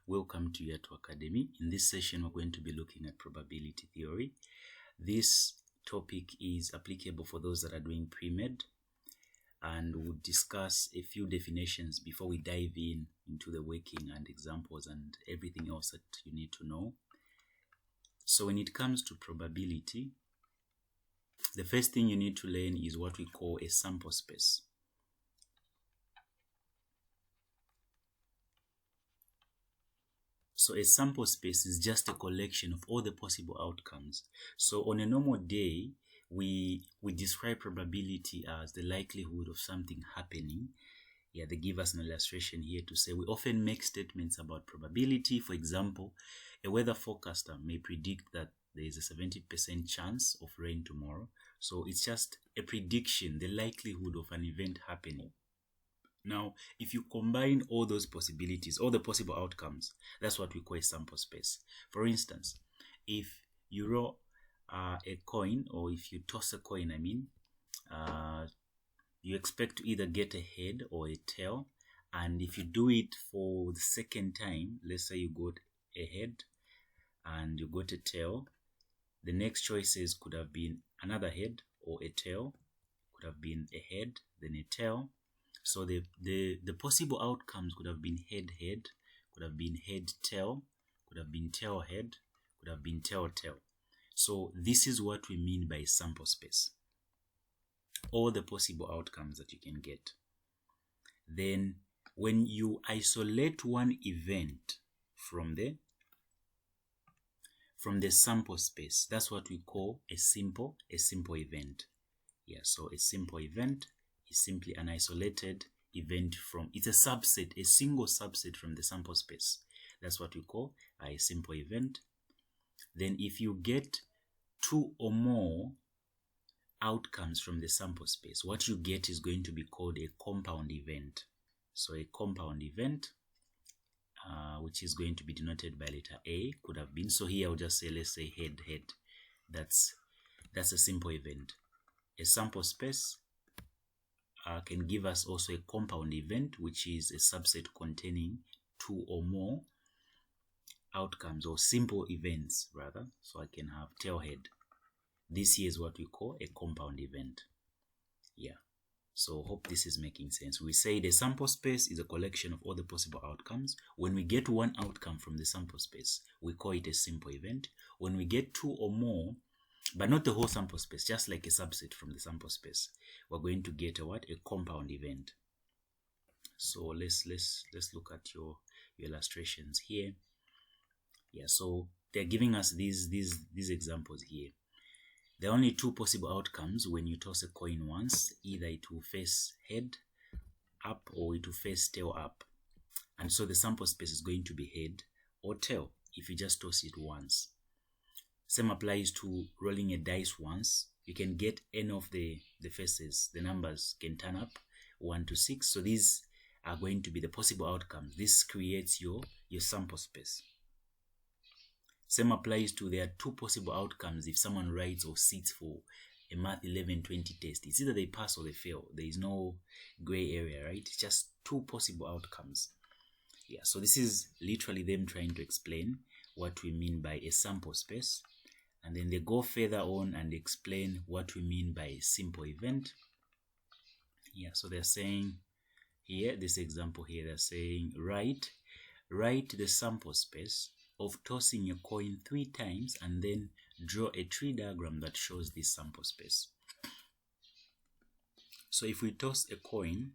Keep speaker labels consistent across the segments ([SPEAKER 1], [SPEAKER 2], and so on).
[SPEAKER 1] Welcome to Yato Academy. In this session, we're going to be looking at probability theory. This topic is applicable for those that are doing pre-med, and we'll discuss a few definitions before we dive into the working and examples and everything else that you need to know. So when it comes to probability, the first thing you need to learn is what we call a sample space. So a sample space is just a collection of all the possible outcomes. So on a normal day, we describe probability as the likelihood of something happening. Yeah, they give us an illustration here to say we often make statements about probability. For example, a weather forecaster may predict that there is a 70% chance of rain tomorrow. So it's just a prediction, the likelihood of an event happening. Now, if you combine all those possibilities, all the possible outcomes, that's what we call a sample space. For instance, if you roll a coin, or if you toss a coin, you expect to either get a head or a tail. And if you do it for the second time, let's say you got a head and you got a tail, the next choices could have been another head or a tail, could have been a head, then a tail. So the possible outcomes could have been head-head, could have been head-tail, could have been tail-head, could have been tail-tail. So this is what we mean by sample space. All the possible outcomes that you can get. Then when you isolate one event from the sample space, that's what we call a simple event. Yeah, so a simple event is simply an isolated event from, it's a subset, a single subset from the sample space. That's what we call a simple event. Then if you get two or more outcomes from the sample space, what you get is going to be called a compound event. So a compound event, which is going to be denoted by letter A, could have been, so here I'll just say, let's say head-head. That's a simple event. A sample space can give us also a compound event, which is a subset containing two or more outcomes, or simple events rather. So I can have tailhead. This here is what we call a compound event. Yeah, so hope this is making sense. We say the sample space is a collection of all the possible outcomes. When we get one outcome from the sample space, we call it a simple event. When we get two or more, but not the whole sample space, just like a subset from the sample space, we're going to get a compound event. So let's look at your illustrations here. Yeah, so they're giving us these examples here. There are only two possible outcomes when you toss a coin once. Either it will face head up or it will face tail up. And so the sample space is going to be head or tail if you just toss it once. Same applies to rolling a dice once. You can get any of the faces. The numbers can turn up 1 to 6. So these are going to be the possible outcomes. This creates your sample space. Same applies to, there are two possible outcomes if someone writes or sits for a Math 1120 test. It's either they pass or they fail. There is no gray area, right? It's just two possible outcomes. Yeah, so this is literally them trying to explain what we mean by a sample space. And then they go further on and explain what we mean by a simple event. Yeah, so they're saying here, this example here, they're saying write the sample space of tossing a coin 3 times and then draw a tree diagram that shows this sample space. So if we toss a coin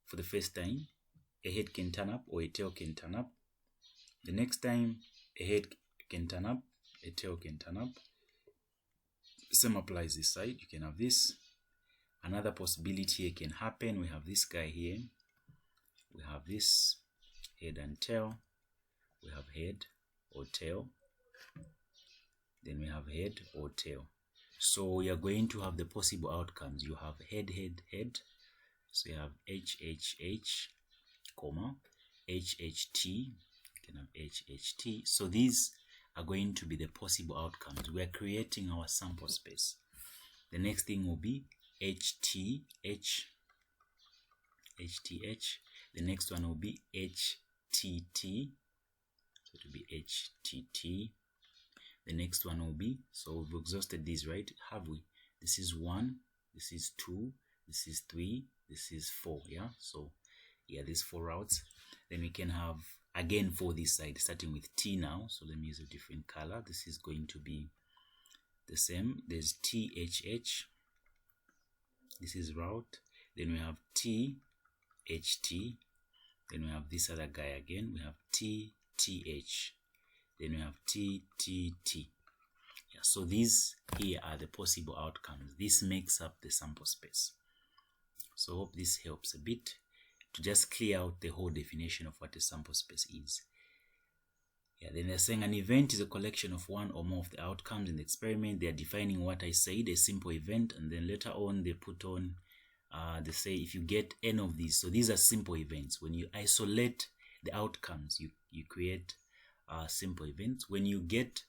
[SPEAKER 1] for the first time, a head can turn up or a tail can turn up. The next time, a head can turn up, a tail can turn up. The same applies this side. You can have this. Another possibility here can happen. We have this guy here. We have this head and tail. We have head or tail. Then we have head or tail. So we are going to have the possible outcomes. You have head, head, head. So you have HHH, comma, HHT. You can have HHT. So these are going to be the possible outcomes. We are creating our sample space. The next thing will be HTH. HTH. The next one will be HTT. So it will be HTT. The next one will be, so we've exhausted these, right? Have we? This is 1, this is 2, this is 3, this is 4, yeah? So, yeah, these 4 routes. Then we can have, again, for this side, starting with T now. So let me use a different color. This is going to be the same. There's THH. This is route. Then we have THT. Then we have this other guy again. We have TTH. Then we have TTT. Yeah, so these here are the possible outcomes. This makes up the sample space. So hope this helps a bit to just clear out the whole definition of what a sample space is. Yeah, then they're saying an event is a collection of one or more of the outcomes in the experiment. They are defining what I said, a simple event, and then later on they put on, they say if you get n of these, so these are simple events. When you isolate the outcomes, you create simple events. When you get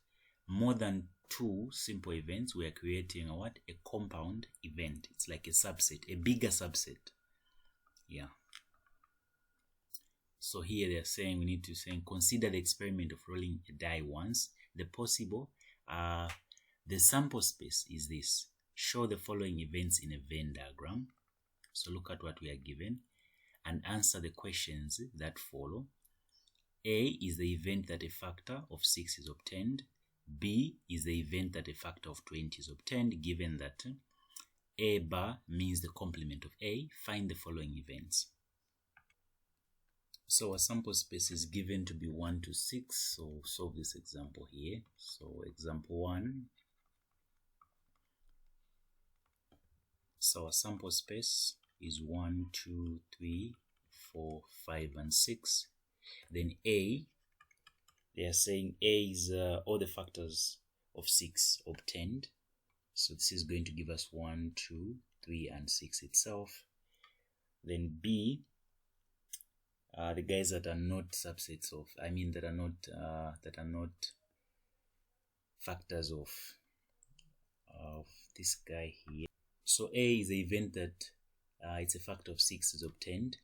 [SPEAKER 1] more than 2 simple events, we are creating a compound event. It's like a subset, a bigger subset. Yeah. So here they're saying we need to say consider the experiment of rolling a die once. The possible, the sample space is this. Show the following events in a Venn diagram. So look at what we are given and answer the questions that follow. A is the event that a factor of 6 is obtained. B is the event that a factor of 20 is obtained, given that A bar means the complement of A. Find the following events. So our sample space is given to be 1 to 6. So solve this example here. So example 1. So our sample space is 1, 2, 3, 4, 5, and 6. Then A, they are saying A is all the factors of 6 obtained. So this is going to give us 1, 2, 3, and 6 itself. Then B, the guys that are not subsets of, that are not factors of this guy here. So A is the event that it's a factor of 6 is obtained.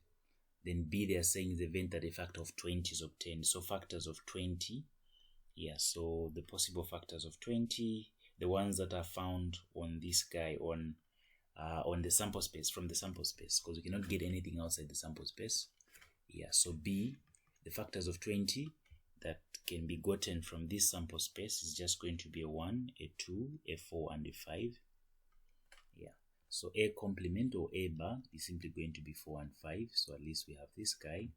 [SPEAKER 1] Then B, they are saying is the event that a factor of 20 is obtained. So factors of 20. Yeah, so the possible factors of 20, the ones that are found on this guy on the sample space, from the sample space, because we cannot get anything outside the sample space. Yeah, so B, the factors of 20 that can be gotten from this sample space is just going to be a 1, a 2, a 4, and a 5. Yeah. So A complement or A bar is simply going to be 4 and 5. So at least we have this guy.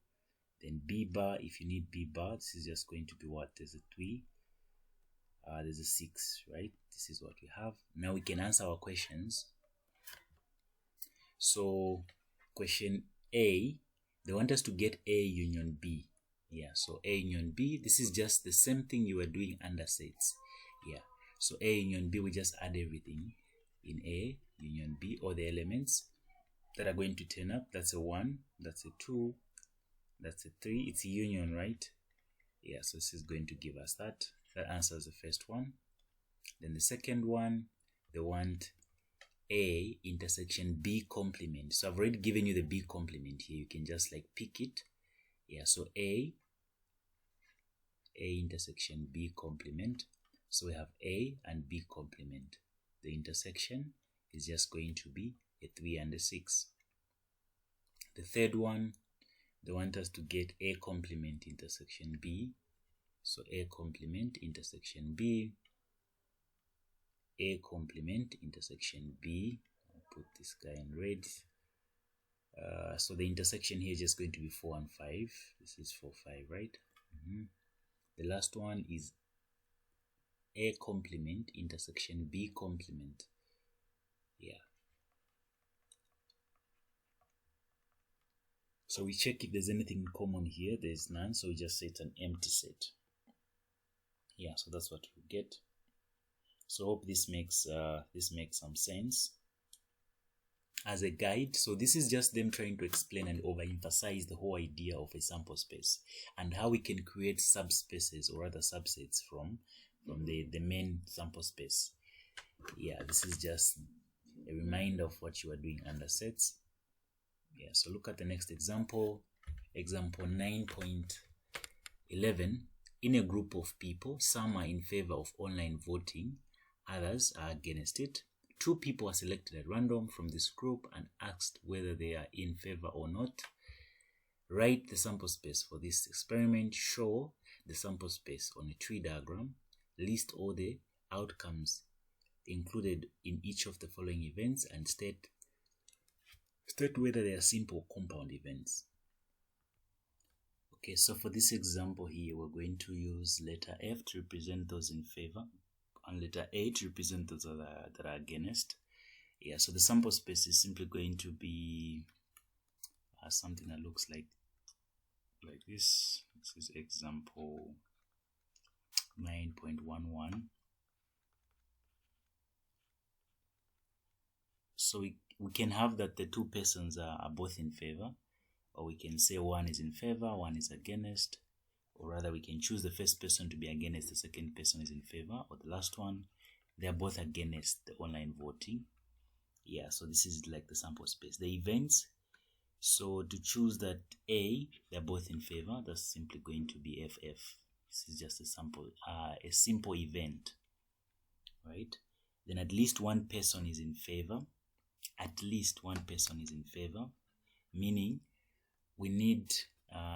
[SPEAKER 1] Then B bar, if you need B bar, this is just going to be what? There's a 3. There's a 6, right? This is what we have. Now we can answer our questions. So question A, they want us to get A union B. Yeah, so A union B, this is just the same thing you were doing under sets. Yeah, so A union B, we just add everything in A union B, all the elements that are going to turn up. That's a 1, that's a 2, that's a 3. It's a union, right? Yeah, so this is going to give us that. That answers the first one. Then the second one, they want A intersection B complement. So I've already given you the B complement here. You can just like pick it. Yeah, so A intersection B complement. So we have A and B complement. The intersection is just going to be a 3 and a 6. The third one, they want us to get A complement intersection B. So A complement intersection B. A complement intersection B. I'll put this guy in red. So the intersection here is just going to be 4 and 5. This is 4, 5, right? The last one is A complement intersection B complement. Yeah. So we check if there's anything common here. There's none, so we just say it's an empty set. Yeah, so that's what you get. So hope this makes some sense as a guide. So this is just them trying to explain and overemphasize the whole idea of a sample space and how we can create subspaces or other subsets from the main sample space. Yeah, this is just a reminder of what you are doing under sets. Yeah, so look at the next example, example 9.11. in a group of people, some are in favor of online voting, others are against it. 2 people are selected at random from this group and asked whether they are in favor or not. Write the sample space for this experiment. Show the sample space on a tree diagram. List all the outcomes included in each of the following events and state whether they are simple or compound events. Okay, so for this example here, we're going to use letter F to represent those in favor and letter A to represent those that are against. Yeah, so the sample space is simply going to be something that looks like this. This is example 9.11. So we can have that the 2 persons are both in favor, or we can say one is in favor, one is against, or rather we can choose the first person to be against, the second person is in favor, or the last one, they are both against the online voting. Yeah, so this is like the sample space. The events, so to choose that A, they're both in favor, that's simply going to be FF. This is just a simple event, right? Then at least one person is in favor. At least one person is in favor, meaning we need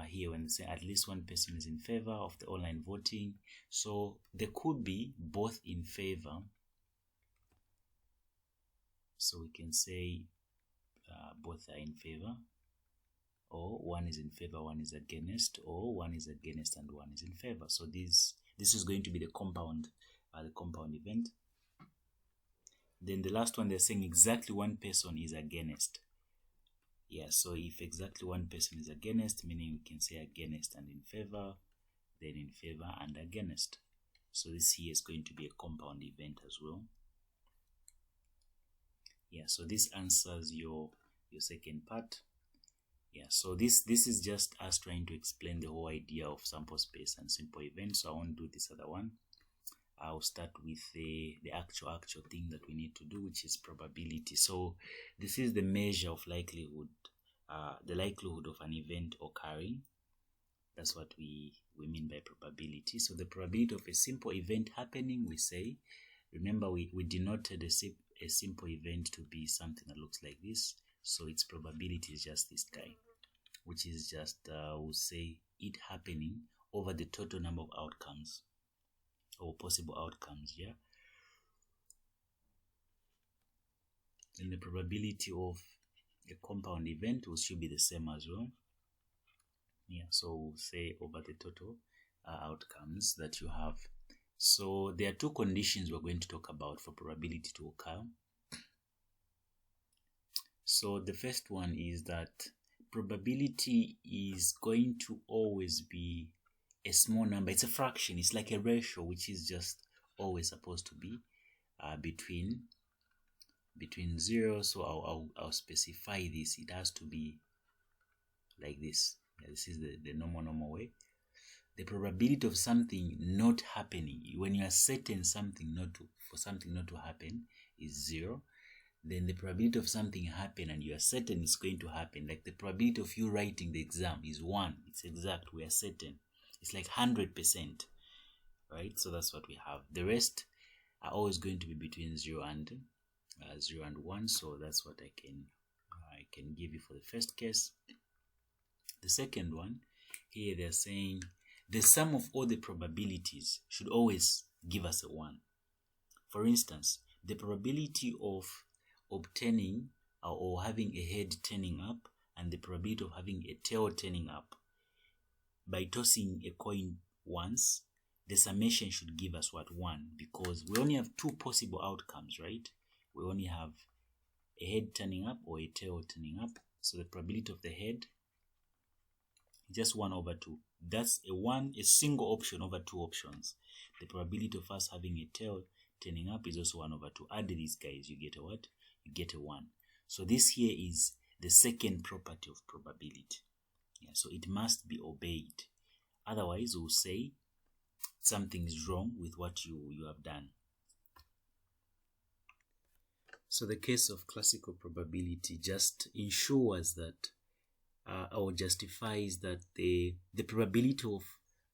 [SPEAKER 1] here when they say at least one person is in favor of the online voting, so there could be both in favor. So we can say both are in favor, or one is in favor, one is against, or one is against and one is in favor. So this is going to be the compound event. Then the last one, they're saying exactly one person is against. Yeah, so if exactly one person is against, meaning we can say against and in favor, then in favor and against. So this here is going to be a compound event as well. Yeah, so this answers your second part. Yeah, so this is just us trying to explain the whole idea of sample space and simple events. So I won't do this other one. I'll start with the actual thing that we need to do, which is probability. So this is the measure of likelihood, the likelihood of an event occurring. That's what we mean by probability. So the probability of a simple event happening, we say, remember we denoted a simple event to be something that looks like this. So its probability is just this guy, which is just, we'll say it happening over the total number of outcomes or possible outcomes, yeah. And the probability of a compound event will should be the same as well. Yeah, so we'll say over the total outcomes that you have. So there are 2 conditions we're going to talk about for probability to occur. So the first one is that probability is going to always be a small number. It's a fraction. It's like a ratio, which is just always supposed to be between 0. So I'll specify this. It has to be like this. Yeah, this is the normal way. The probability of something not happening, when you are certain for something not to happen, is 0. Then the probability of something happen and you are certain it's going to happen, like the probability of you writing the exam is 1. It's exact. We are certain. It's like 100%, right? So that's what we have. The rest are always going to be between 0 and 1. So that's what I can give you for the first case. The second one, here they're saying the sum of all the probabilities should always give us a 1. For instance, the probability of obtaining or having a head turning up and the probability of having a tail turning up by tossing a coin once, the summation should give us what? 1, because we only have 2 possible outcomes, right? We only have a head turning up or a tail turning up. So the probability of the head is just 1 over 2. That's a single option over 2 options. The probability of us having a tail turning up is also 1 over 2. Add these guys, you get a what? You get a 1. So this here is the second property of probability. Yeah, so it must be obeyed. Otherwise, we'll say something is wrong with what you have done. So the case of classical probability just ensures that or justifies that the probability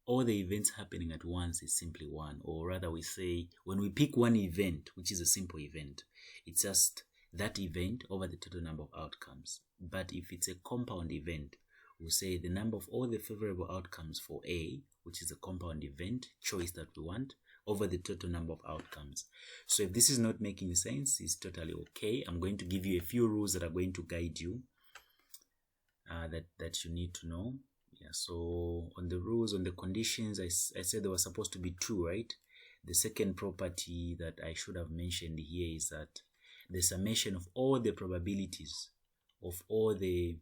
[SPEAKER 1] all the events happening at once is simply 1, or rather we say when we pick one event, which is a simple event, it's just that event over the total number of outcomes. But if it's a compound event, we'll say the number of all the favorable outcomes for A, which is a compound event choice that we want, over the total number of outcomes. So if this is not making sense, it's totally okay. I'm going to give you a few rules that are going to guide you that you need to know. Yeah, so on the rules, on the conditions, I said there was supposed to be 2, right? The second property that I should have mentioned here is that the summation of all the probabilities of all the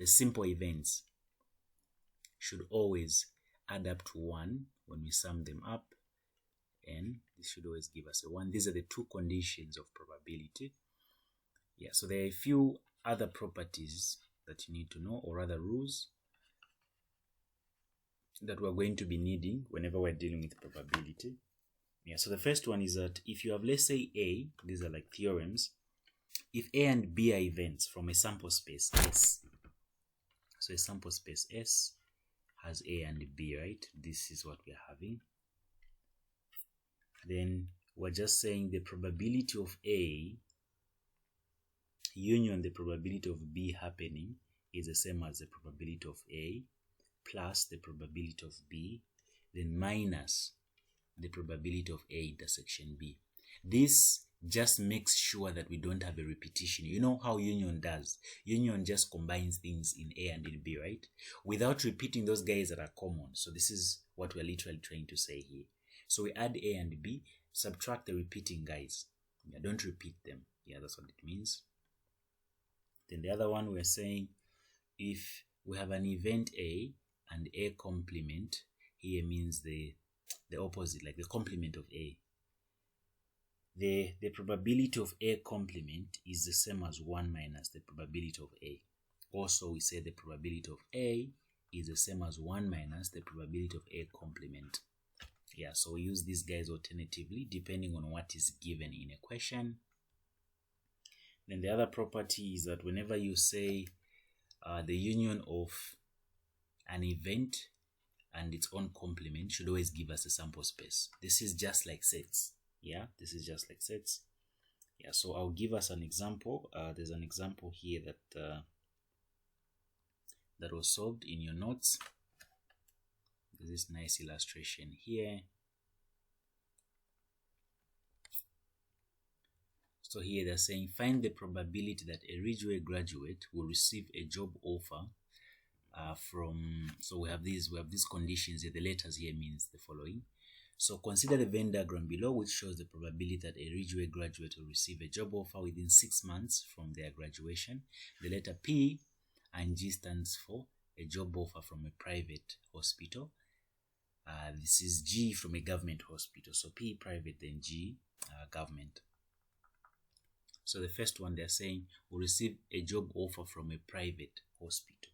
[SPEAKER 1] simple events should always add up to 1 when we sum them up, and this should always give us a 1. These are the 2 conditions of probability. Yeah, so there are a few other properties that you need to know, or other rules that we're going to be needing whenever we're dealing with probability. Yeah, so the first one is that if you have, let's say A, these are like theorems, if A and B are events from a sample space S, so a sample space S has A and B, right? This is what we're having. Then we're just saying the probability of A union the probability of B happening is the same as the probability of A plus the probability of B, then minus the probability of A intersection B. This just makes sure that we don't have a repetition. You know how union does. Union just combines things in A and in B, right? Without repeating those guys that are common. So this is what we're literally trying to say here. So we add A and B, subtract the repeating guys. Yeah, don't repeat them. Yeah, that's what it means. Then the other one, we're saying if we have an event A and A complement, here means the opposite, like the complement of A. The probability of A complement is the same as 1 minus the probability of A. Also, we say the probability of A is the same as 1 minus the probability of A complement. Yeah, so we use these guys alternatively depending on what is given in a question. Then the other property is that whenever you say the union of an event and its own complement should always give us a sample space. This is just like sets. Yeah, this is just like sets. Yeah, so I'll give us an example. There's an example here that that was solved in your notes. There's this nice illustration here. So here they're saying find the probability that a Ridgeway graduate will receive a job offer from, so we have these conditions here. The letters here means the following. So consider the Venn diagram below, which shows the probability that a Ridgeway graduate will receive a job offer within 6 months from their graduation. The letter P and G stands for a job offer from a private hospital. This is G from a government hospital. So P private, then G government. So the first one, they're saying will receive a job offer from a private hospital.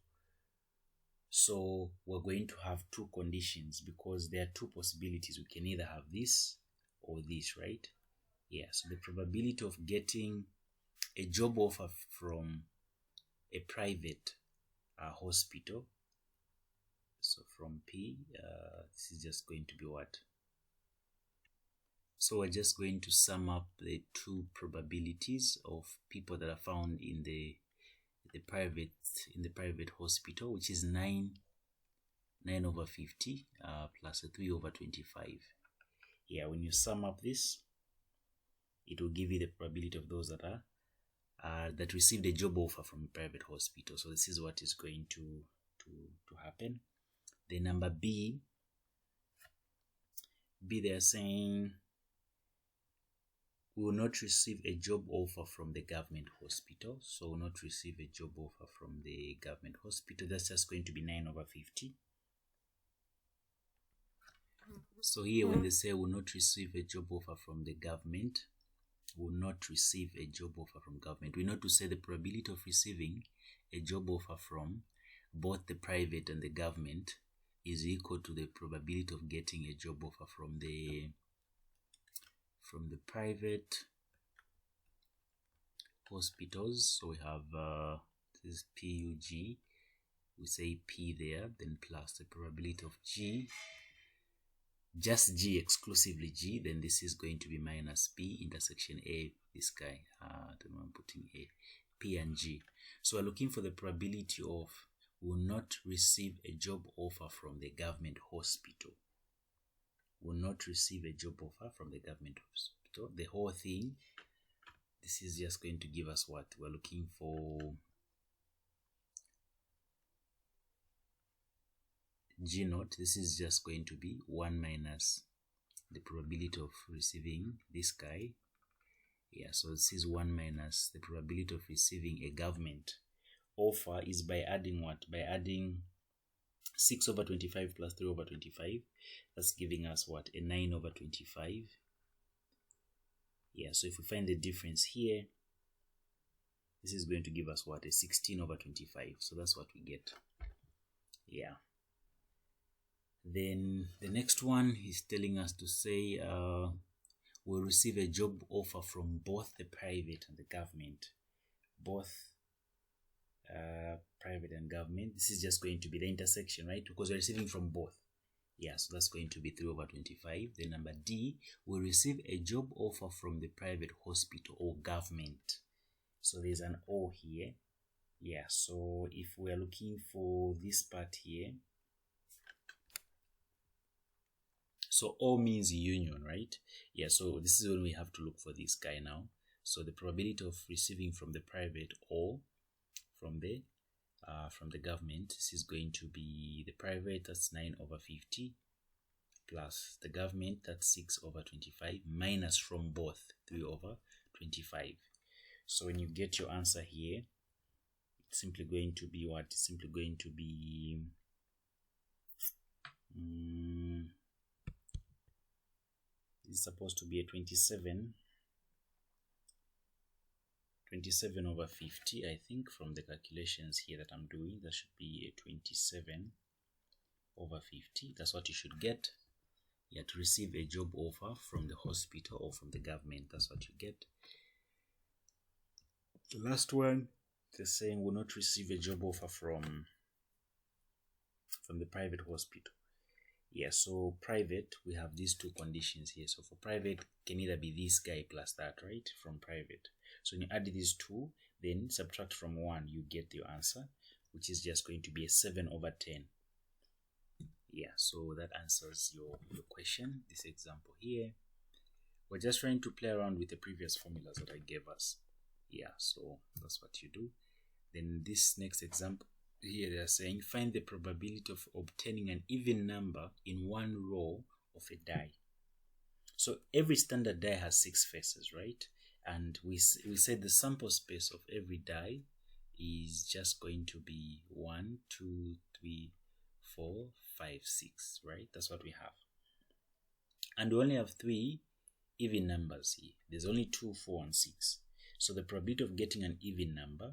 [SPEAKER 1] So we're going to have 2 conditions because there are 2 possibilities. We can either have this or this, right? Yeah, so the probability of getting a job offer from a private hospital, so from P, this is just going to be what? So we're just going to sum up the 2 probabilities of people that are found in the private hospital, which is 9 over 50 plus a 3 over 25. Yeah, when you sum up this, it will give you the probability of those that are that received a job offer from a private hospital. So this is what is going to happen. The number B, they are saying we will not receive a job offer from the government hospital. So will not receive a job offer from the government hospital. That's just going to be 9 over 50. So here when they say will not receive a job offer from the government, will not receive a job offer from government, we know to say the probability of receiving a job offer from both the private and the government is equal to the probability of getting a job offer from the private hospitals. So we have this PUG we say P there, then plus the probability of G, just G, exclusively G, then this is going to be minus P intersection A, this guy, I don't know, I'm putting A, P and G. So we're looking for the probability of will not receive a job offer from the government hospital. Will not receive a job offer from the government hospital. The whole thing, this is just going to give us what? We're looking for G naught. This is just going to be 1 minus the probability of receiving this guy. Yeah, so this is 1 minus the probability of receiving a government offer is by adding what? By adding 6 over 25 plus 3 over 25. That's giving us what? A 9 over 25. Yeah, so if we find the difference here, this is going to give us what? A 16 over 25. So that's what we get. Yeah. Then the next one is telling us to say we'll receive a job offer from both the private and the government. Both private and government. This is just going to be the intersection, right? Because we're receiving from both. Yeah, so that's going to be 3 over 25. Then number D, we'll receive a job offer from the private hospital or government. So there's an O here. Yeah, so if we're looking for this part here, so O means union, right? Yeah, so this is when we have to look for this guy now. So the probability of receiving from the private or from the government, this is going to be the private, that's 9 over 50, plus the government, that's 6 over 25, minus from both 3 over 25. So when you get your answer here, it's simply going to be what? It's simply going to be it's supposed to be a 27 over 50, I think, from the calculations here that I'm doing. That should be a 27 over 50. That's what you should get. You have to receive a job offer from the hospital or from the government. That's what you get. The last one, they're saying will not receive a job offer from the private hospital. Yeah, so private, we have these two conditions here. So for private, can either be this guy plus that, right? From private. So when you add these two, then subtract from 1, you get your answer, which is just going to be a 7 over 10. Yeah, so that answers your question, this example here. We're just trying to play around with the previous formulas that I gave us. Yeah, so that's what you do. Then this next example here, they are saying find the probability of obtaining an even number in one row of a die. So every standard die has 6 faces, right? And we said the sample space of every die is just going to be 1, 2, 3, 4, 5, 6, right? That's what we have. And we only have 3 even numbers here. There's only 2, 4, and 6. So the probability of getting an even number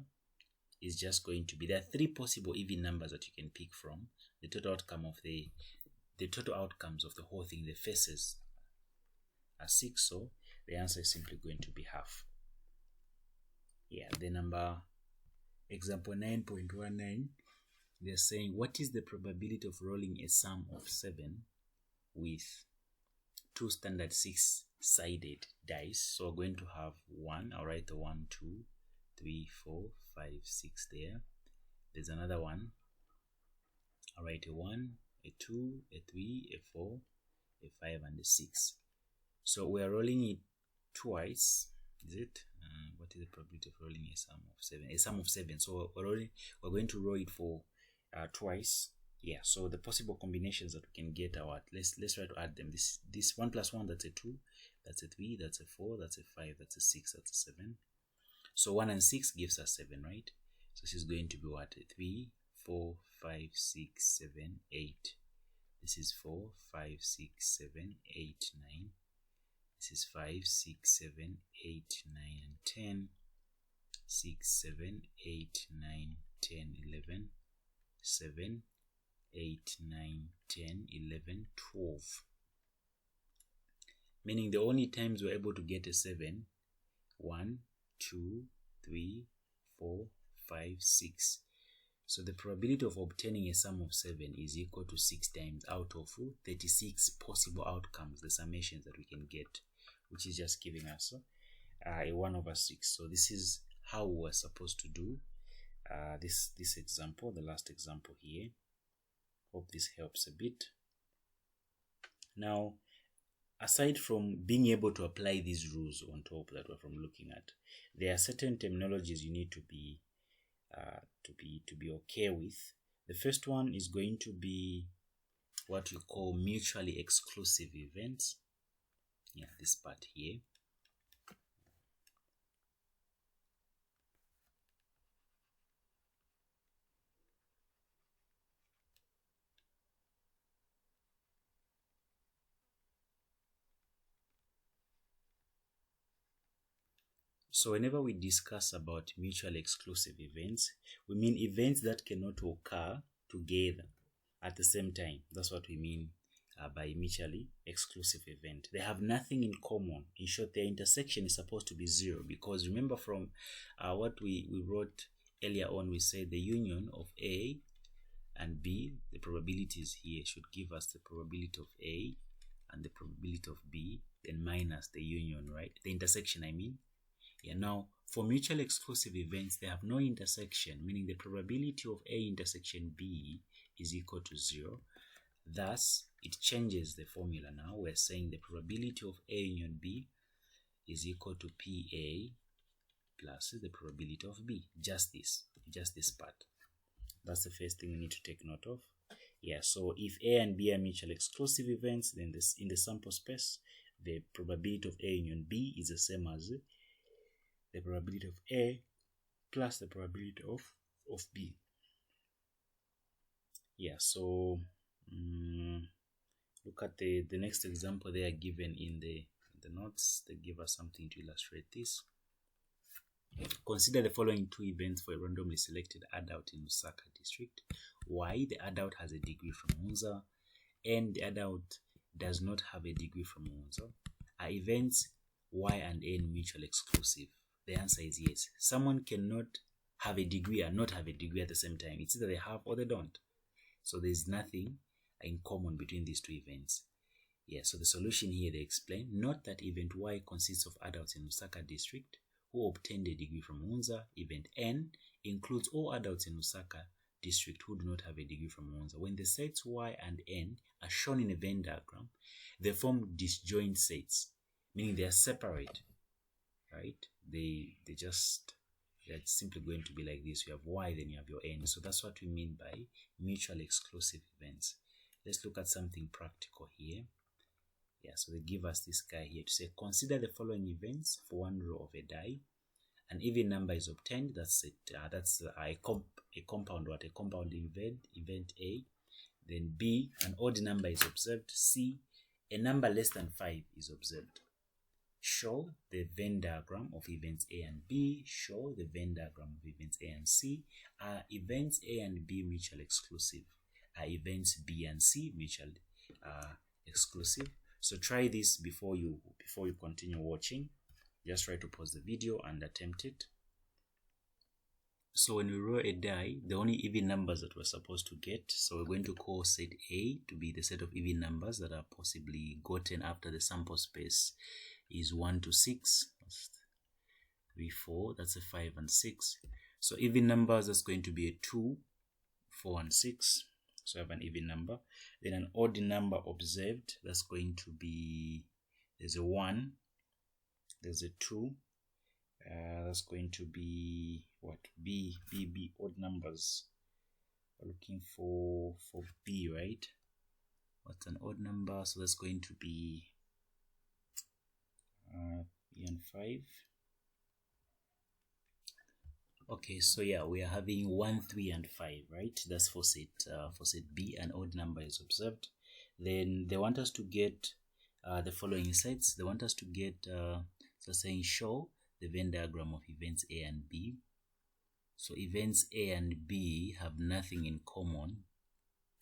[SPEAKER 1] is just going to be, there are 3 possible even numbers that you can pick from. The total outcome of the total outcomes of the whole thing, the faces, are 6. So the answer is simply going to be half. Yeah, the number, example 9.19, they're saying what is the probability of rolling a sum of 7 with 2 standard 6-sided dice? So we're going to have 1. I'll write the 1, 2, 3, 4, 5, 6 there. There's another one. I'll write a 1, a 2, a 3, a 4, a 5, and a 6. So we are rolling it twice. Is it? What is the probability of rolling a sum of 7? A sum of 7. So we're going to roll it for twice. Yeah. So the possible combinations that we can get are what? Let's try to add them. This 1 plus 1, that's a 2. That's a 3. That's a 4. That's a 5. That's a 6. That's a 7. So 1 and 6 gives us 7, right? So this is going to be what? 3, 4, 5, 6, 7, 8. This is 4, 5, 6, 7, 8, 9. This is 5, 6, 7, 8, 9, and 10. 6, 7, 8, 9, 10, 11. 7, 8, 9, 10, 11, 12. Meaning the only times we're able to get a 7, 1, 2, 3, 4, 5, 6. So the probability of obtaining a sum of 7 is equal to 6 times out of 36 possible outcomes, the summations that we can get, which is just giving us a 1 over 6. So this is how we are supposed to do this example, the last example here. Hope this helps a bit. Now, aside from being able to apply these rules on top that we're from looking at, there are certain terminologies you need to be okay with. The first one is going to be what we call mutually exclusive events. Yeah, this part here. So whenever we discuss about mutually exclusive events, we mean events that cannot occur together at the same time. That's what we mean by mutually exclusive event. They have nothing in common. In short, their intersection is supposed to be 0, because remember from what we wrote earlier on, we said the union of A and B, the probabilities here should give us the probability of A and the probability of B, then minus the union, right? The intersection, I mean. Yeah, now, for mutually exclusive events, they have no intersection, meaning the probability of A intersection B is equal to 0. Thus, it changes the formula now. We're saying the probability of A union B is equal to PA plus the probability of B. Just this part. That's the first thing we need to take note of. Yeah, so if A and B are mutually exclusive events, then in the sample space, the probability of A union B is the same as the probability of A plus the probability of B. Yeah, so look at the next example they are given in the notes. They give us something to illustrate this. Consider the following 2 events for a randomly selected adult in Lusaka district. Y, the adult has a degree from Hunza, and the adult does not have a degree from Hunza. Are events Y and N mutually exclusive? The answer is yes. Someone cannot have a degree and not have a degree at the same time. It's either they have or they don't. So there's nothing in common between these 2 events. Yeah, so the solution here, they explain, note that event Y consists of adults in Lusaka district who obtained a degree from Hunza. Event N includes all adults in Lusaka district who do not have a degree from Hunza. When the sets Y and N are shown in a Venn diagram, they form disjoint sets, meaning they are separate, right? They're simply going to be like this. You have Y, then you have your N. So that's what we mean by mutually exclusive events. Let's look at something practical here. Yeah, so they give us this guy here to say, consider the following events for one row of a die. An even number is obtained. That's it. That's a compound. What a compound event A. Then B, an odd number is observed. C, a number less than 5 is observed. Show the Venn diagram of events A and B. Show the Venn diagram of events A and C. Are events A and B mutually exclusive? Are events B and C mutually exclusive? So try this before you continue watching. Just try to pause the video and attempt it. So when we roll a die, the only even numbers that we're supposed to get, so we're going to call set A to be the set of even numbers that are possibly gotten after the sample space is 1 to 6. 3, 4, that's a 5 and 6. So even numbers, that's going to be a 2, 4 and 6. So I have an even number. Then an odd number observed, that's going to be, there's a 1, there's a 2, that's going to be what? B, odd numbers. We're looking for B, right? What's an odd number? So that's going to be B and 5. Okay, so yeah, we are having 1, 3, and 5, right? That's for set B. An odd number is observed. Then they want us to get the following sets. They want us to get so saying show the Venn diagram of events A and B. So events A and B have nothing in common.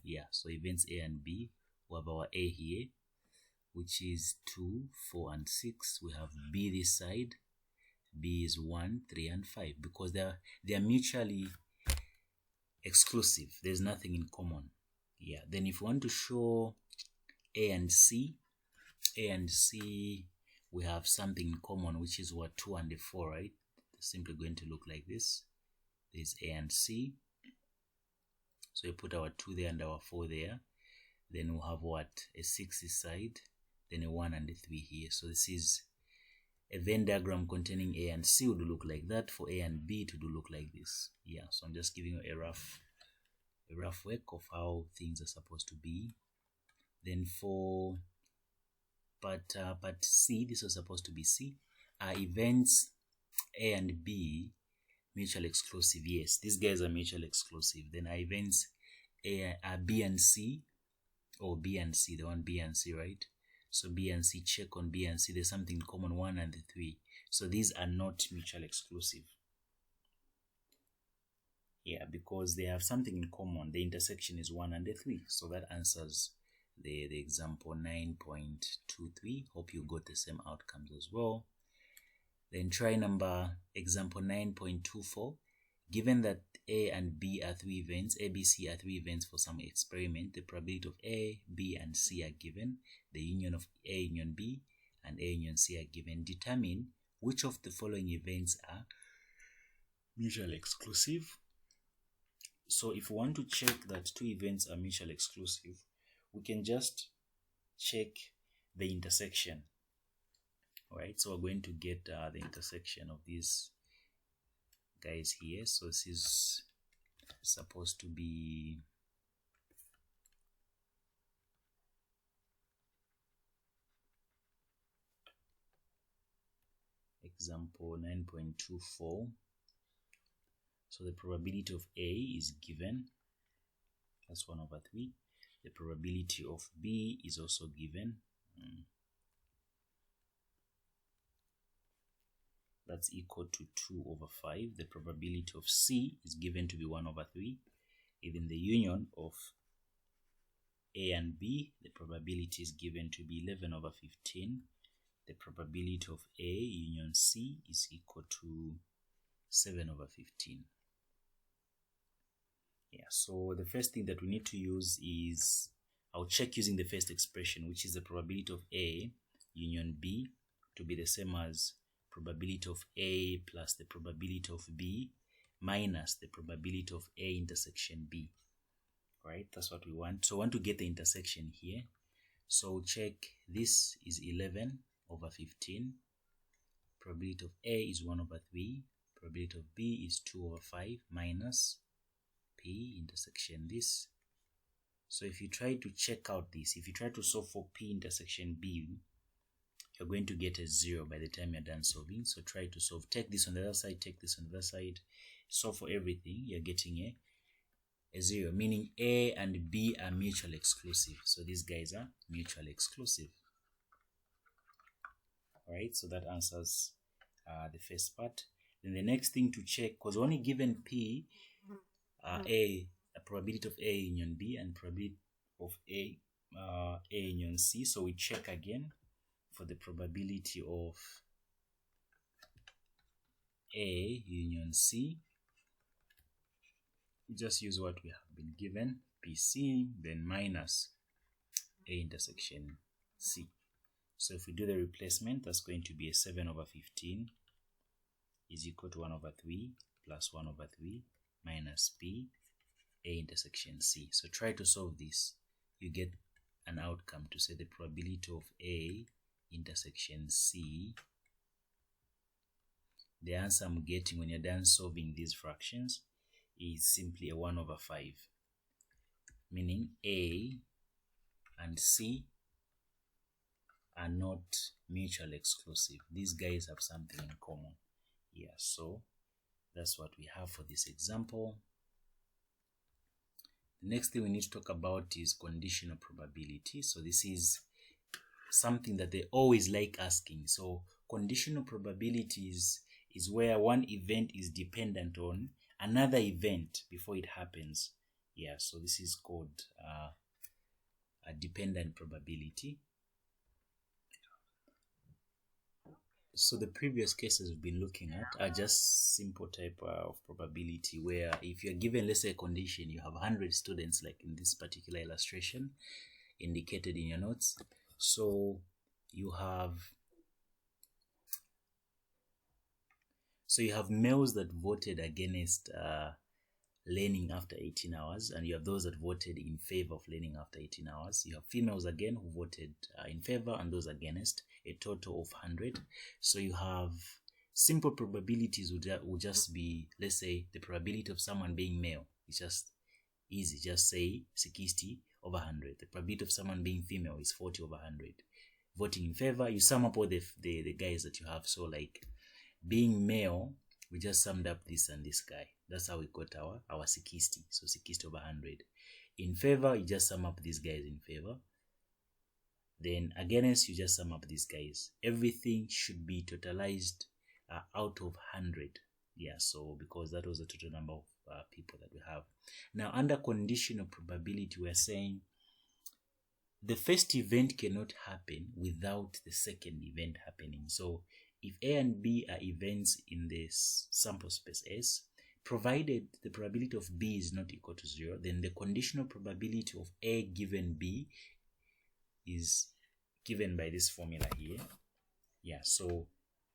[SPEAKER 1] Yeah, so events A and B, we have our A here, which is 2, 4, and 6. We have B this side. B is 1, 3, and 5, because they are mutually exclusive. There's nothing in common. Yeah. Then if you want to show A and C, we have something in common, which is what, 2 and 4, right? It's simply going to look like this. There's A and C. So we put our 2 there and our 4 there. Then we'll have what? A 6 this side, then a 1 and a 3 here. So this is a Venn diagram containing A and C would look like that. For A and B to look like this. Yeah, so I'm just giving you a rough work of how things are supposed to be. Then for part C, this was supposed to be C. Are events A and B mutual exclusive? Yes, these guys are mutual exclusive. Then are events are B and C, or B and C, the one B and C, right? So B and C, check on B and C. There's something in common, 1 and 3. So these are not mutual exclusive. Yeah, because they have something in common. The intersection is 1 and 3. So that answers the example 9.23. Hope you got the same outcomes as well. Then try example 9.24. Given that A and B are 3 events, A, B, C are 3 events for some experiment, the probability of A, B, and C are given. The union of A union B and A union C are given. Determine which of the following events are mutually exclusive. So if we want to check that 2 events are mutually exclusive, we can just check the intersection. Alright, so we're going to get the intersection of these guys here. So this is supposed to be example 9.24. So the probability of A is given, that's 1 over 3. The probability of B is also given, that's equal to 2 over 5. The probability of C is given to be 1 over 3. Even the union of A and B, the probability is given to be 11 over 15. The probability of A union C is equal to 7 over 15. Yeah, so the first thing that we need to use is, I'll check using the first expression, which is the probability of A union B to be the same as probability of A plus the probability of B minus the probability of A intersection B. Right, that's what we want. So I want to get the intersection here. So check, this is 11 over 15. Probability of A is 1 over 3. Probability of B is 2 over 5 minus P intersection this. So if you try to check out this, if you try to solve for P intersection B, you're going to get a 0 by the time you're done solving. So try to solve. Take this on the other side, take this on the other side. Solve for everything. You're getting a 0, meaning A and B are mutually exclusive. So these guys are mutually exclusive. Alright, so that answers the first part. Then the next thing to check, because only given P, a probability of A union B and probability of A union C. So we check again for the probability of A union C. We just use what we have been given, PC, then minus A intersection C. So if we do the replacement, that's going to be a 7 over 15 is equal to 1 over 3 plus 1 over 3 minus P A intersection C. So try to solve this. You get an outcome to say the probability of A intersection C. The answer I'm getting when you're done solving these fractions is simply a 1 over 5, meaning A and C are not mutually exclusive. These guys have something in common. Yeah, so that's what we have for this example. The next thing we need to talk about is conditional probability. So this is something that they always like asking. So conditional probabilities is where one event is dependent on another event before it happens. Yeah, so this is called a dependent probability. So the previous cases we've been looking at are just simple type of probability where if you're given, let's say, a condition, you have 100 students, like in this particular illustration indicated in your notes. So you have males that voted against learning after 18 hours, and you have those that voted in favor of learning after 18 hours. You have females again who voted in favor, and those against, a total of 100. So you have simple probabilities would just be, let's say, the probability of someone being male. It's just easy. Just say 60 over 100. The probability of someone being female is 40 over 100. Voting in favor, you sum up all the guys that you have. So like being male, we just summed up this and this guy. That's how we got our 60. So 60 over 100. In favor, you just sum up these guys in favor. Then against, you just sum up these guys. Everything should be totalized out of 100. Yeah, so because that was the total number of people that we have. Now, under conditional probability, we are saying the first event cannot happen without the second event happening. So if A and B are events in this sample space S, provided the probability of B is not equal to 0, then the conditional probability of A given B is given by this formula here. Yeah, so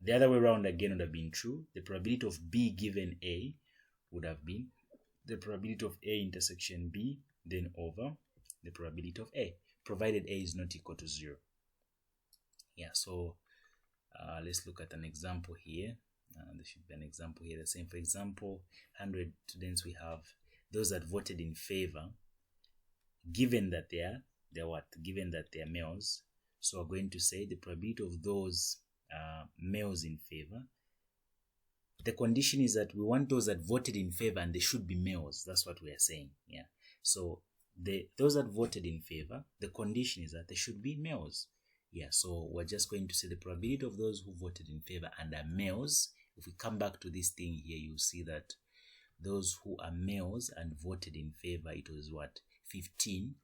[SPEAKER 1] the other way around again would have been true. The probability of B given A would have been the probability of A intersection B, then over the probability of A, provided A is not equal to 0. Yeah, so let's look at an example here. There should be an example here. The same, for example, 100 students, we have those that voted in favor, given that they're what? Given that they're males. So we're going to say the probability of those males in favor. The condition is that we want those that voted in favor and they should be males. That's what we are saying. Yeah. So those that voted in favor, the condition is that they should be males. Yeah. So we're just going to say the probability of those who voted in favor and are males. If we come back to this thing here, you'll see that those who are males and voted in favor, it was what? 15.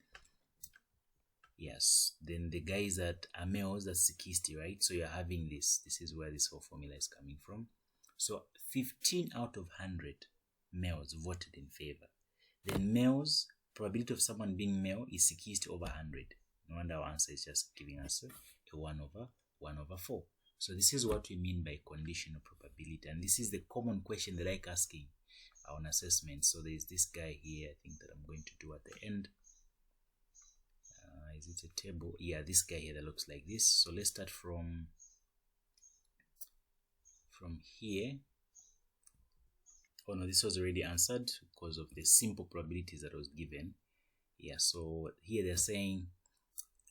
[SPEAKER 1] Yes, then the guys that are males, that's 60, right? So you're having this. This is where this whole formula is coming from. So 15 out of 100 males voted in favor. Then males, probability of someone being male is 60 over 100. No wonder our answer is just giving us a 1 over 4. So this is what we mean by conditional probability. And this is the common question they like asking on assessment. So there's this guy here, I think, that I'm going to do at the end. Is it a table? Yeah, this guy here that looks like this. So let's start from here. Oh no, this was already answered because of the simple probabilities that was given. Yeah, so here they're saying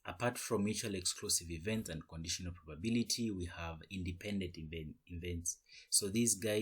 [SPEAKER 1] apart from mutually exclusive events and conditional probability, we have independent events. So these guys,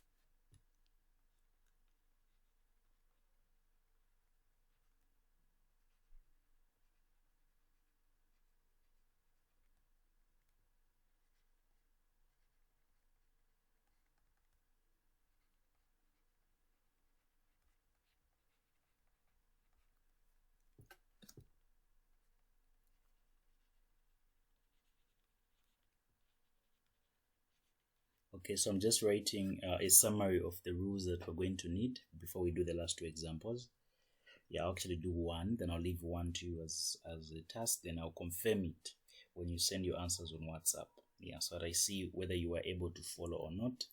[SPEAKER 1] okay, so I'm just writing a summary of the rules that we're going to need before we do the last two examples. Yeah, I'll actually do one, then I'll leave one to you as a task, then I'll confirm it when you send your answers on WhatsApp. Yeah, so that I see whether you were able to follow or not.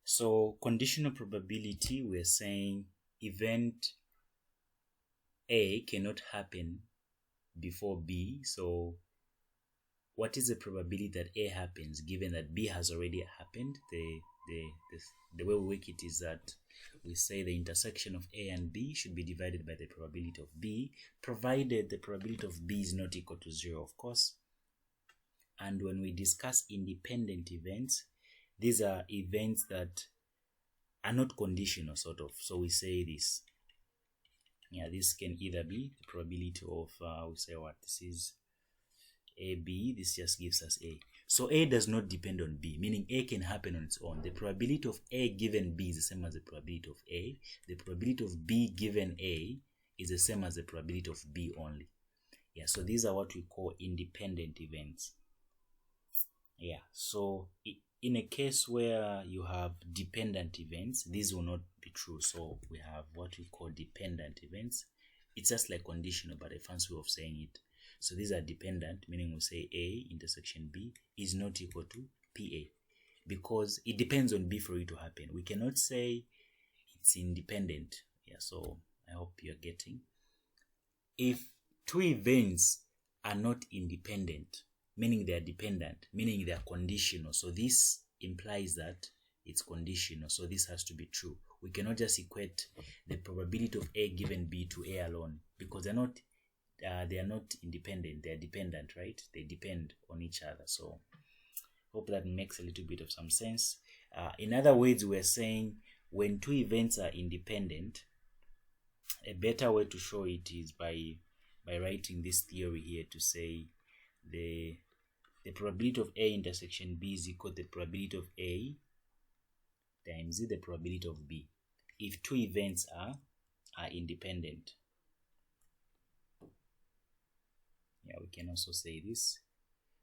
[SPEAKER 1] So conditional probability, we're saying event A cannot happen before B. So what is the probability that A happens given that B has already happened? The way we work it is that we say the intersection of A and B should be divided by the probability of B, provided the probability of B is not equal to 0, of course. And when we discuss independent events, these are events that are not conditional, sort of. So we say this. Yeah, this can either be the probability of, we say what? This is AB. This just gives us A. So A does not depend on B, meaning A can happen on its own. The probability of A given B is the same as the probability of A. The probability of B given A is the same as the probability of B only. Yeah, so these are what we call independent events. Yeah, so in a case where you have dependent events, these will not be true. So we have what we call dependent events. It's just like conditional, but a fancy way of saying it. So these are dependent, meaning we say A intersection B is not equal to PA, because it depends on B for it to happen. We cannot say it's independent. Yeah, so I hope you're getting. If two events are not independent, meaning they are dependent, meaning they are conditional, so this implies that it's conditional, so this has to be true. We cannot just equate the probability of A given B to A alone, because they are not independent, they are dependent, right? They depend on each other. So hope that makes a little bit of some sense. In other words, we're saying when two events are independent, a better way to show it is by writing this theory here to say the probability of A intersection B is equal to the probability of A times the probability of B if two events are independent. Yeah, we can also say this.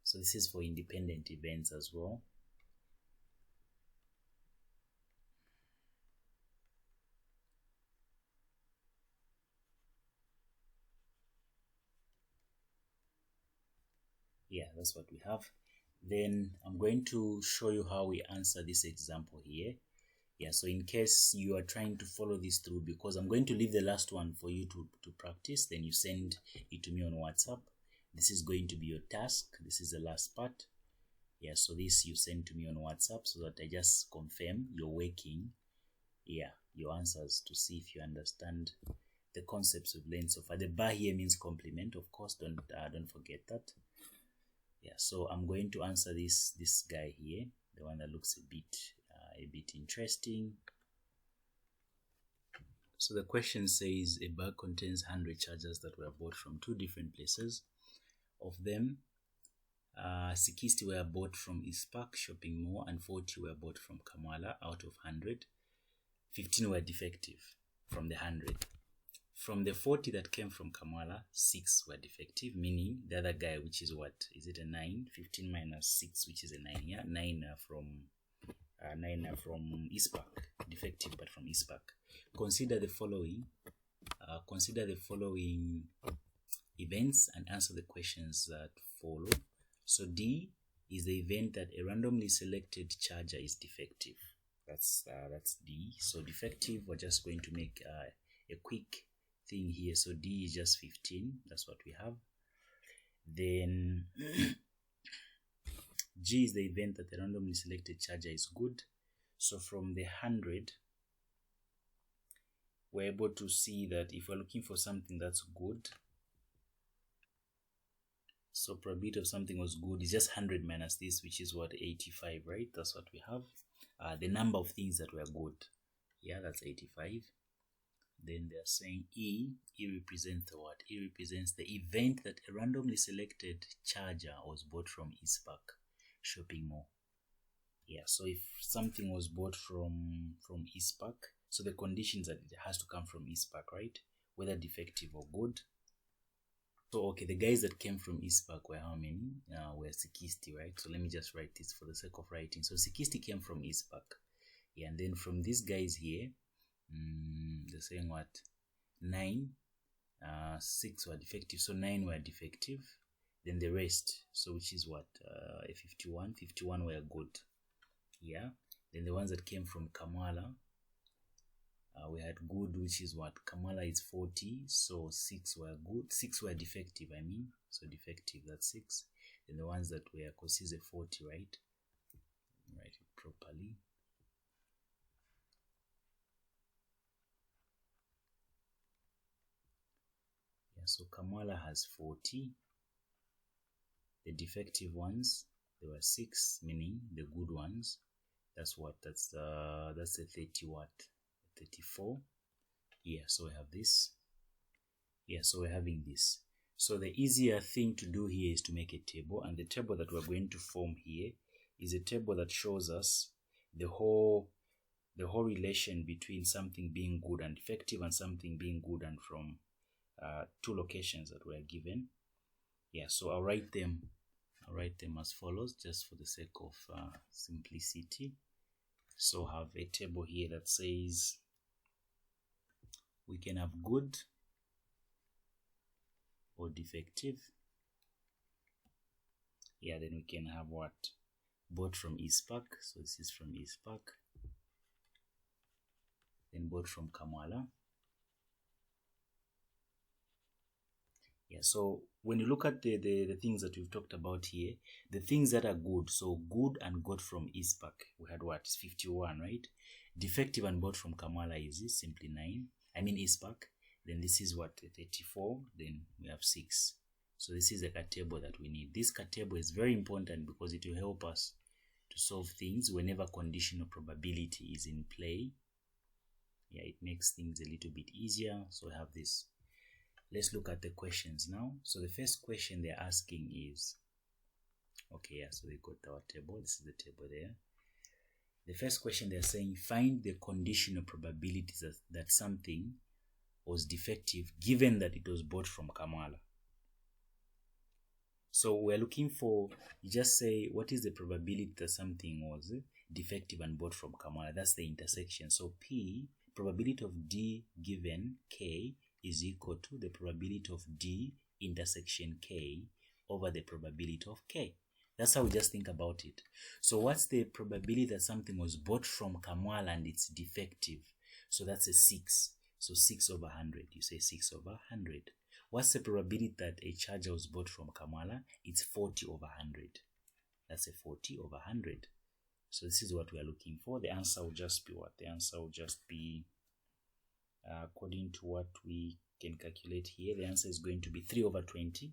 [SPEAKER 1] So this is for independent events as well. Yeah, that's what we have. Then I'm going to show you how we answer this example here. Yeah, so in case you are trying to follow this through, because I'm going to leave the last one for you to practice, then you send it to me on WhatsApp. This is going to be your task. This is the last part. Yeah, so this you send to me on WhatsApp so that I just confirm you're working, yeah, your answers to see if you understand the concepts of learned so far. The bar here means complement, of course, don't forget that. Yeah, so I'm going to answer this guy here, the one that looks a bit interesting. So the question says a bag contains 100 chargers that were bought from two different places. Of them, 60 were bought from East Park Shopping Mall and 40 were bought from Kamala. Out of 100, 15 were defective from the 100. From the 40 that came from Kamala, 6 were defective, meaning the other guy, which is what? Is it a 9? 15 minus 6, which is a 9, yeah? 9 are from East Park, defective but from East Park. Consider the following events and answer the questions that follow. So D is the event that a randomly selected charger is defective. That's D. So defective, we're just going to make a quick thing here. So D is just 15. That's what we have. Then G is the event that the randomly selected charger is good. So from the 100, we're able to see that if we're looking for something that's good, so probability of something was good is just 100 minus this, which is what? 85, right? That's what we have. The number of things that were good, yeah, that's 85. Then they're saying E represents the what? E represents the event that a randomly selected charger was bought from East Park Shopping Mall. Yeah, so if something was bought from East Park, so the conditions that it has to come from East Park, right? Whether defective or good. So okay, the guys that came from East Park were how many? Were 60, right? So let me just write this for the sake of writing. So 60 came from East Park. Yeah, and then from these guys here, they're saying what? 9, 6 were defective, so 9 were defective. Then the rest, so which is what? 51 were good. Yeah. Then the ones that came from Kamala, we had good, which is what? Kamala is 40, so 6 were good. 6 were defective, I mean. So defective, that's 6. Then the ones that were, because he's a 40, right? Write it properly. Yeah, so Kamala has 40. The defective ones, there were 6, meaning the good ones. That's what? That's a 30 what? 34. Yeah, so we have this. Yeah, so we're having this. So the easier thing to do here is to make a table, and the table that we're going to form here is a table that shows us the whole relation between something being good and defective and something being good and from two locations that were given. Yeah, so I'll write them I'll write them as follows just for the sake of simplicity. So I have a table here that says we can have good or defective. Yeah, then we can have what? Bought from Eastpak. So this is from Eastpak. Then bought from Kamala. Yeah, so when you look at the things that we've talked about here, the things that are good, so good and got from Eastpak, we had what? It's 51, right? Defective and bought from Kamala is simply 9. I mean Eastpak. Then this is what? 34. Then we have 6. So this is the cat table that we need. This cat table is very important because it will help us to solve things whenever conditional probability is in play. Yeah, it makes things a little bit easier. So we have this. Let's look at the questions now. So the first question they're asking is, okay, yeah, so we got our table. This is the table there. The first question they're saying, find the conditional probabilities that something was defective given that it was bought from Kamala. So we're looking for, you just say, what is the probability that something was defective and bought from Kamala? That's the intersection. So P, probability of D given K, is equal to the probability of D intersection K over the probability of K. That's how we just think about it. So what's the probability that something was bought from Kamala and it's defective? So that's a 6. So 6 over 100. You say 6 over 100. What's the probability that a charger was bought from Kamala? It's 40 over 100. That's a 40 over 100. So this is what we are looking for. The answer will just be what? The answer will just be, according to what we can calculate here, the answer is going to be 3 over 20.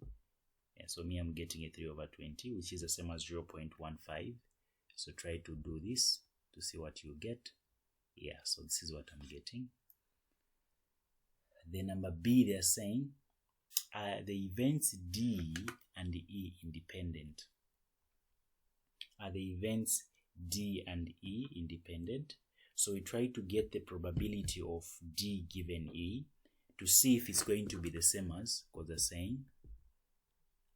[SPEAKER 1] Yeah, so me, I'm getting a 3 over 20, which is the same as 0.15. So try to do this to see what you get. Yeah, so this is what I'm getting. The number B, they're saying, are the events D and E independent? Are the events D and E independent? So we try to get the probability of D given E to see if it's going to be the same as, because they're saying,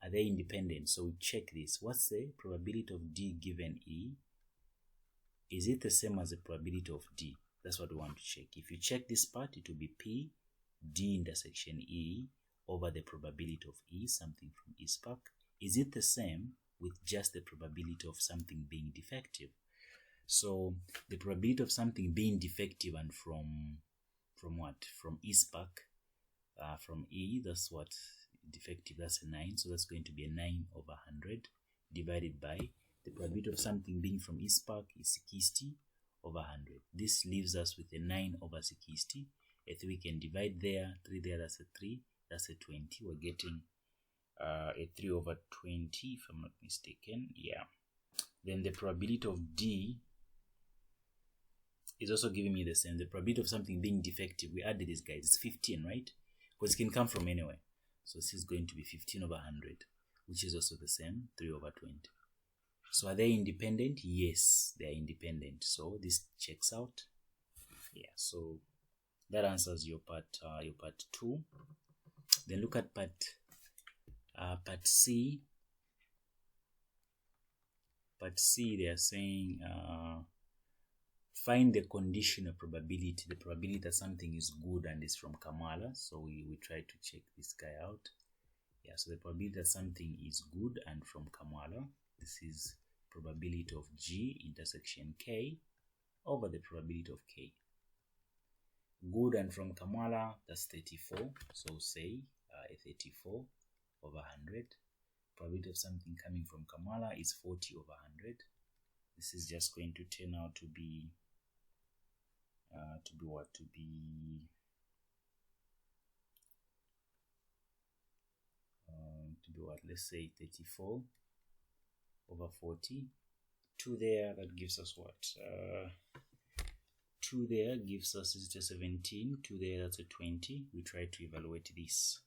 [SPEAKER 1] are they independent? So we check this. What's the probability of D given E? Is it the same as the probability of D? That's what we want to check. If you check this part, it will be P, D intersection E over the probability of E, something from Eastpak. Is it the same with just the probability of something being defective? So the probability of something being defective and from what? From Eastpak, from E, that's what? Defective, that's a 9. So that's going to be a 9 over 100 divided by the probability of something being from Eastpak is 60 over 100. This leaves us with a 9 over 60. A 3 can divide there, 3 there, that's a 3, that's a 20. We're getting a 3 over 20, if I'm not mistaken. Yeah. Then the probability of D is also giving me the same. The probability of something being defective, we added this, guys, it's 15, right? Because it can come from anywhere. So this is going to be 15 over 100, which is also the same, 3 over 20. So are they independent? Yes, they are independent. So this checks out. Yeah, so that answers your part 2. Then look at part C. Part C, they are saying find the conditional probability, the probability that something is good and is from Kamala. So we try to check this guy out. Yeah, so the probability that something is good and from Kamala, this is probability of G intersection K over the probability of K. Good and from Kamala, that's 34. So say a 34 over 100. Probability of something coming from Kamala is 40 over 100. This is just going to turn out to be let's say 34 over 40. 2 there, that gives us what? 2 there gives us, is it a 17? 2 there, that's a 20. We try to evaluate this.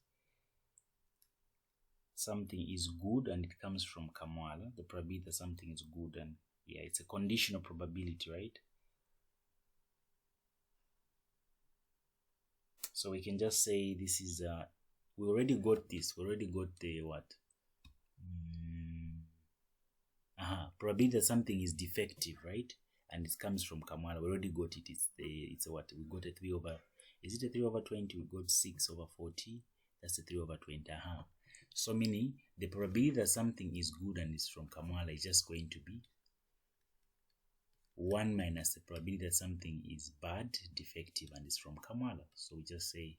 [SPEAKER 1] Something is good and it comes from Kamala. The probability that something is good, and yeah, it's a conditional probability, right? So we can just say this is we already got this. We already got the what? Probability that something is defective, right? And it comes from Kamala. We already got it. It's a what? We got a 3 over, is it a 3 over 20? We got 6 over 40. That's a 3 over 20. So meaning the probability that something is good and is from Kamala is just going to be 1 minus the probability that something is bad, defective, and is from Kamala. So we just say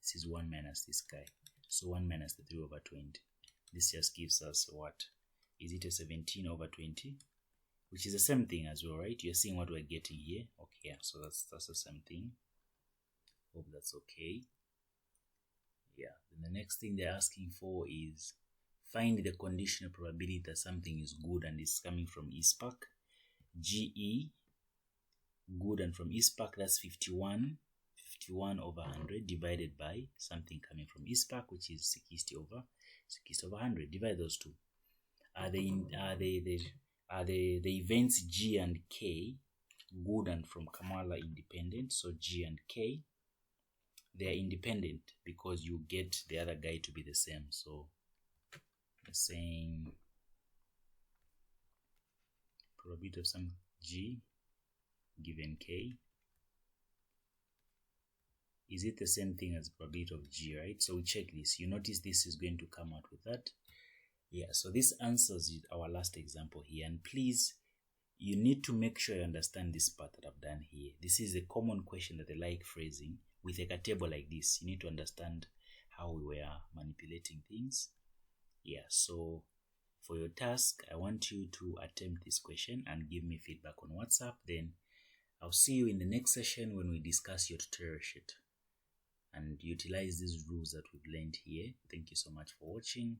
[SPEAKER 1] this is 1 minus this guy. So 1 minus the 3 over 20. This just gives us what? Is it a 17 over 20? Which is the same thing as well, right? You're seeing what we're getting here. Okay, so that's the same thing. Hope that's okay. Yeah, then the next thing they're asking for is find the conditional probability that something is good and is coming from ISPAC. GE, good and from ISPAC, that's 51 over 100 divided by something coming from ISPAC, which is 60 over 100. Divide those two. Are the events G and K good and from Kamala independent? So G and K, they are independent because you get the other guy to be the same. So the same probability of some G given K, is it the same thing as the probability of G, right? So we check this. You notice this is going to come out with that. Yeah, so this answers our last example here. And please, you need to make sure you understand this part that I've done here. This is a common question that they like phrasing. With a table like this, you need to understand how we were manipulating things. Yeah, so for your task, I want you to attempt this question and give me feedback on WhatsApp. Then I'll see you in the next session when we discuss your tutorial sheet and utilize these rules that we've learned here. Thank you so much for watching.